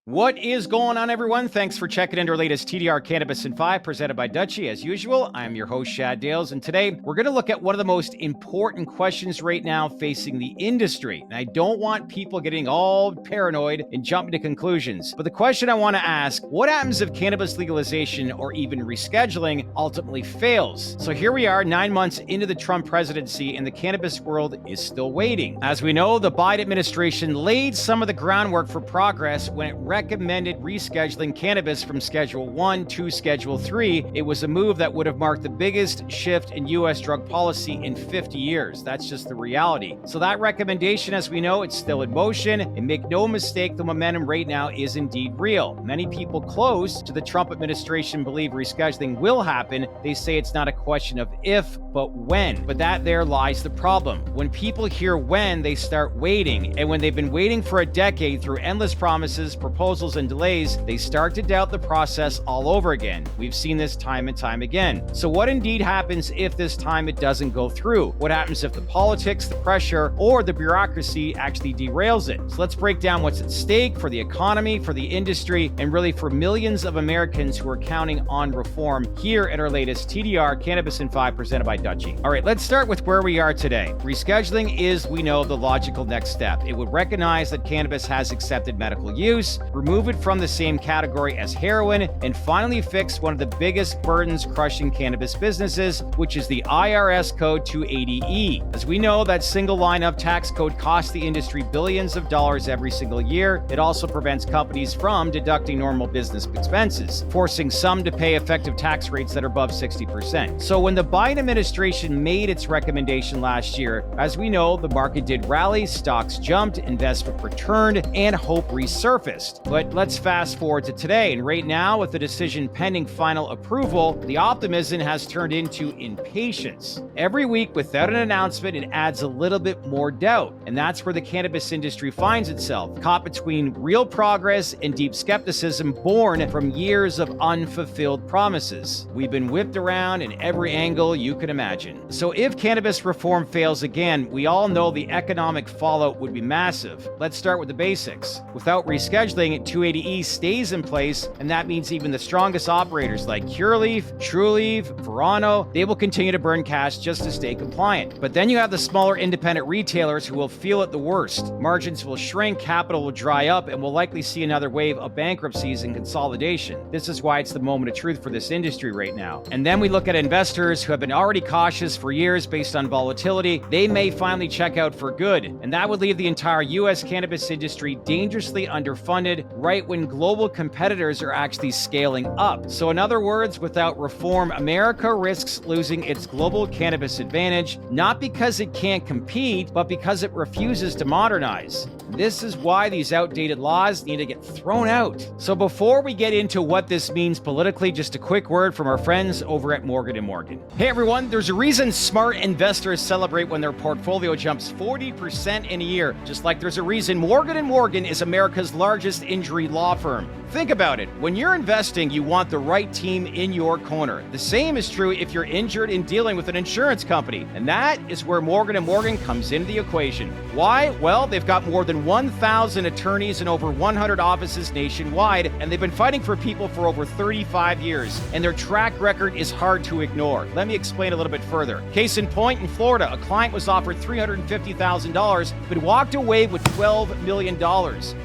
What is going on, everyone? Thanks for checking into our latest TDR Cannabis in 5 presented by Dutchie. As usual, I'm your host, Shad Dales, and today we're going to look at one of the most important questions right now facing the industry. And I don't want people getting all paranoid and jumping to conclusions. But the question I want to ask, what happens if cannabis legalization or even rescheduling ultimately fails? So here we are 9 months into the Trump presidency, and the cannabis world is still waiting. As we know, the Biden administration laid some of the groundwork for progress when it recommended rescheduling cannabis from Schedule 1 to Schedule 3. It was a move that would have marked the biggest shift in U.S. drug policy in 50 years. That's just the reality. So that recommendation, as we know, it's still in motion. And make no mistake, the momentum right now is indeed real. Many people close to the Trump administration believe rescheduling will happen. They say it's not a question of if, but when. But that there lies the problem. When people hear when, they start waiting. And when they've been waiting for a decade through endless promises, proposals, and delays, they start to doubt the process all over again. We've seen this time and time again. So what indeed happens if this time it doesn't go through? What happens if the politics, the pressure, or the bureaucracy actually derails it? So let's break down what's at stake for the economy, for the industry, and really for millions of Americans who are counting on reform here at our latest TDR Cannabis in 5 presented by Dutchie. All right, let's start with where we are today. Rescheduling is, we know, the logical next step. It would recognize that cannabis has accepted medical use, remove it from the same category as heroin, and finally fix one of the biggest burdens crushing cannabis businesses, which is the IRS Code 280E. As we know, that single line of tax code costs the industry billions of dollars every single year. It also prevents companies from deducting normal business expenses, forcing some to pay effective tax rates that are above 60%. So when the Biden administration made its recommendation last year, as we know, the market did rally, stocks jumped, investment returned, and hope resurfaced. But let's fast forward to today, and right now, with the decision pending final approval, the optimism has turned into impatience. Every week, without an announcement, it adds a little bit more doubt, and that's where the cannabis industry finds itself, caught between real progress and deep skepticism born from years of unfulfilled promises. We've been whipped around in every angle you can imagine. So if cannabis reform fails again, we all know the economic fallout would be massive. Let's start with the basics. Without rescheduling, 280E stays in place, and that means even the strongest operators like Curaleaf, Trulieve, Verano, they will continue to burn cash just to stay compliant. But then you have the smaller independent retailers who will feel it the worst. Margins will shrink, capital will dry up, and we'll likely see another wave of bankruptcies and consolidation. This is why it's the moment of truth for this industry right now. And then we look at investors who have been already cautious for years based on volatility. They may finally check out for good, and that would leave the entire U.S. cannabis industry dangerously underfunded right when global competitors are actually scaling up. So in other words, without reform, America risks losing its global cannabis advantage, not because it can't compete, but because it refuses to modernize. This is why these outdated laws need to get thrown out. So before we get into what this means politically, just a quick word from our friends over at Morgan & Morgan. Hey everyone, there's a reason smart investors celebrate when their portfolio jumps 40% in a year, just like there's a reason Morgan & Morgan is America's largest injury law firm. Think about it. When you're investing, you want the right team in your corner. The same is true if you're injured in dealing with an insurance company. And that is where Morgan & Morgan comes into the equation. Why? Well, they've got more than 1,000 attorneys in over 100 offices nationwide, and they've been fighting for people for over 35 years. And their track record is hard to ignore. Let me explain a little bit further. Case in point, in Florida, a client was offered $350,000, but walked away with $12 million.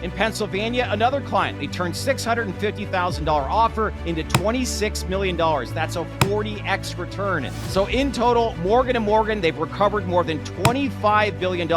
In Pennsylvania, another client, they turned $650,000 offer into $26 million. That's a 40x return. So in total, Morgan & Morgan, they've recovered more than $25 billion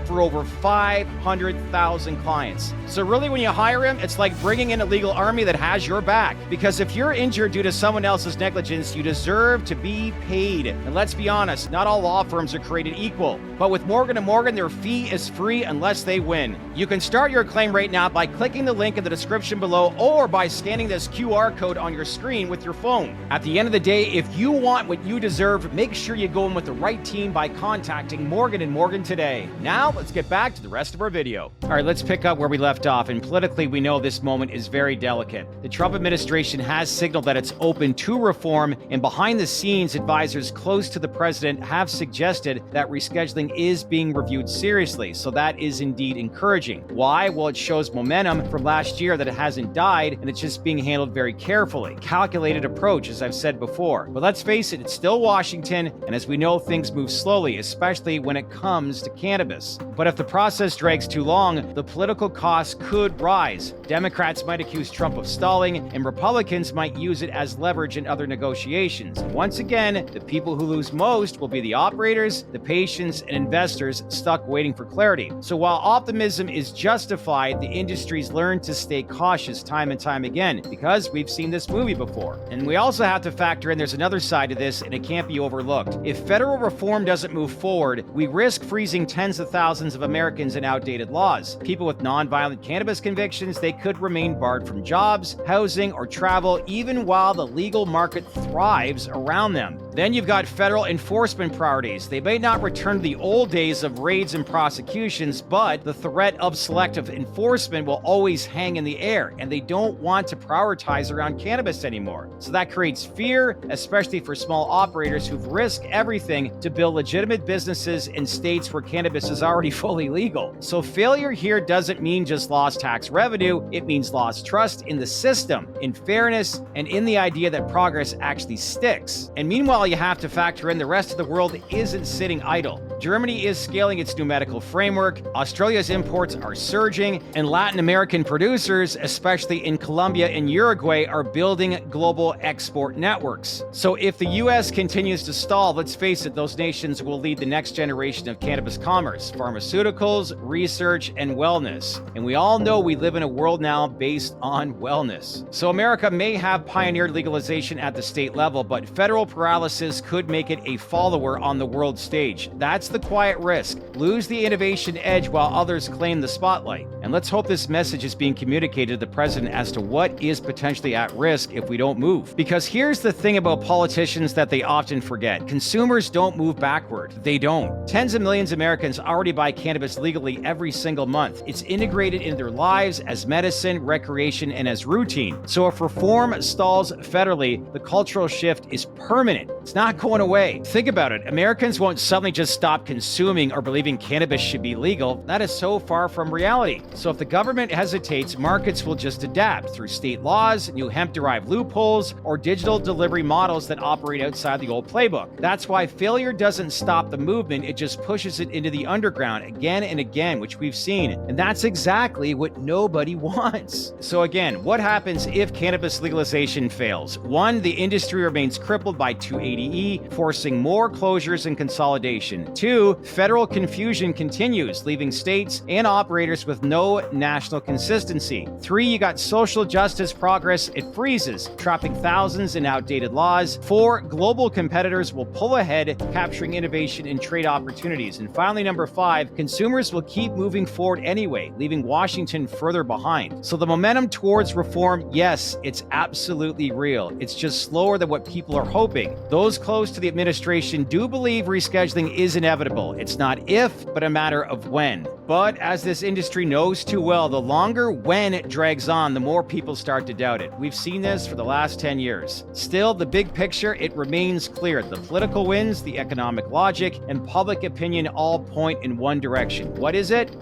for over 500,000 clients. So really, when you hire him, it's like bringing in a legal army that has your back. Because if you're injured due to someone else's negligence, you deserve to be paid. And let's be honest, not all law firms are created equal. But with Morgan & Morgan, their fee is free unless they win. You can start your claim right now by clicking the link in the description below or by scanning this QR code on your screen with your phone. At the end of the day, if you want what you deserve, make sure you go in with the right team by contacting Morgan & Morgan today. Now, let's get back to the rest of our video. All right, let's pick up where we left off. And politically, we know this moment is very delicate. The Trump administration has signaled that it's open to reform, and behind the scenes, advisors close to the president have suggested that rescheduling is being reviewed seriously. So that is indeed encouraging. Why? Well, it shows momentum from last year that it hasn't died, and it's just being handled very carefully. Calculated approach, as I've said before. But let's face it, it's still Washington, and as we know, things move slowly, especially when it comes to cannabis. But if the process drags too long, the political costs could rise. Democrats might accuse Trump of stalling, and Republicans might use it as leverage in other negotiations. Once again, the people who lose most will be the operators, the patients, and investors stuck waiting for clarity. So while optimism is justified, the industry's learned to stay cautious time and time again, because we've seen this movie before. And we also have to factor in there's another side to this, and it can't be overlooked. If federal reform doesn't move forward, we risk freezing tens of thousands of Americans in outdated laws. People with nonviolent cannabis convictions, they could remain barred from jobs, housing, or travel, even while the legal market thrives around them. Then you've got federal enforcement priorities. They may not return to the old days of raids and prosecutions, but the threat of selective enforcement will always hang in the air, and they don't want to prioritize around cannabis anymore. So that creates fear, especially for small operators who've risked everything to build legitimate businesses in states where cannabis is already fully legal. So failure here doesn't mean just lost tax revenue, it means lost trust in the system, in fairness, and in the idea that progress actually sticks. And meanwhile, you have to factor in the rest of the world isn't sitting idle. Germany is scaling its new medical framework, Australia's imports are surging, and Latin American producers, especially in Colombia and Uruguay, are building global export networks. So if the US continues to stall, let's face it, those nations will lead the next generation of cannabis commerce, pharmaceuticals, research, and wellness. And we all know we live in a world now based on wellness. So America may have pioneered legalization at the state level, but federal paralysis could make it a follower on the world stage. That's the quiet risk. Lose the innovation edge while others claim the spotlight. And let's hope this message is being communicated to the president as to what is potentially at risk if we don't move. Because here's the thing about politicians that they often forget. Consumers don't move backward. They don't. Tens of millions of Americans already buy cannabis legally every single month. It's integrated into their lives as medicine, recreation, and as routine. So if reform stalls federally, the cultural shift is permanent. It's not going away. Think about it. Americans won't suddenly just stop consuming or believing cannabis should be legal. That is so far from reality. So if the government hesitates, markets will just adapt through state laws, new hemp-derived loopholes, or digital delivery models that operate outside the old playbook. That's why failure doesn't stop the movement, it just pushes it into the underground again and again, which we've seen. And that's exactly what nobody wants. So again, what happens if cannabis legalization fails? One, the industry remains crippled by 280E, forcing more closures and consolidation. Two, federal confusion continues, leaving states and operators with no national consistency. Three, you got social justice progress, it freezes, trapping thousands in outdated laws. Four, global competitors will pull ahead, capturing innovation and trade opportunities. And finally, number five, consumers will keep moving forward anyway, leaving Washington further behind. So the momentum towards reform, yes, it's absolutely real. It's just slower than what people are hoping. Those close to the administration do believe rescheduling is inevitable. It's not if, but a matter of when. But as this industry knows too well, the longer when it drags on, the more people start to doubt it. We've seen this for the last 10 years. Still, the big picture, it remains clear. The political winds, the economic logic, and public opinion all point in one direction. What is it?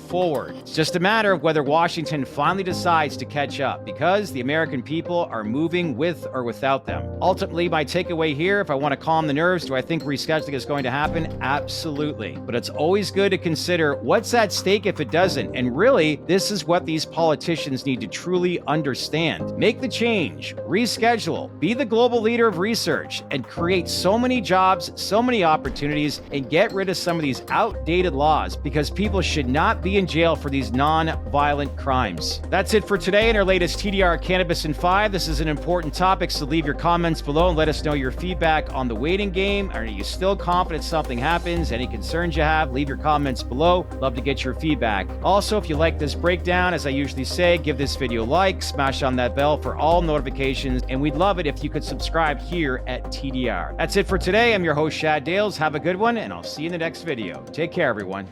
Forward. It's just a matter of whether Washington finally decides to catch up, because the American people are moving with or without them. Ultimately, my takeaway here, if I want to calm the nerves, do I think rescheduling is going to happen? Absolutely. But it's always good to consider what's at stake if it doesn't. And really, this is what these politicians need to truly understand. Make the change, reschedule, be the global leader of research, and create so many jobs, so many opportunities, and get rid of some of these outdated laws, because people should not be in jail for these non-violent crimes. That's it for today in our latest TDR Cannabis in 5. This is an important topic, so leave your comments below and let us know your feedback on the waiting game. Are you still confident something happens? Any concerns you have, leave your comments below. Love to get your feedback. Also, if you like this breakdown, as I usually say, give this video a like, smash on that bell for all notifications, and we'd love it if you could subscribe here at TDR. That's it for today. I'm your host, Shad Dales. Have a good one, and I'll see you in the next video. Take care, everyone.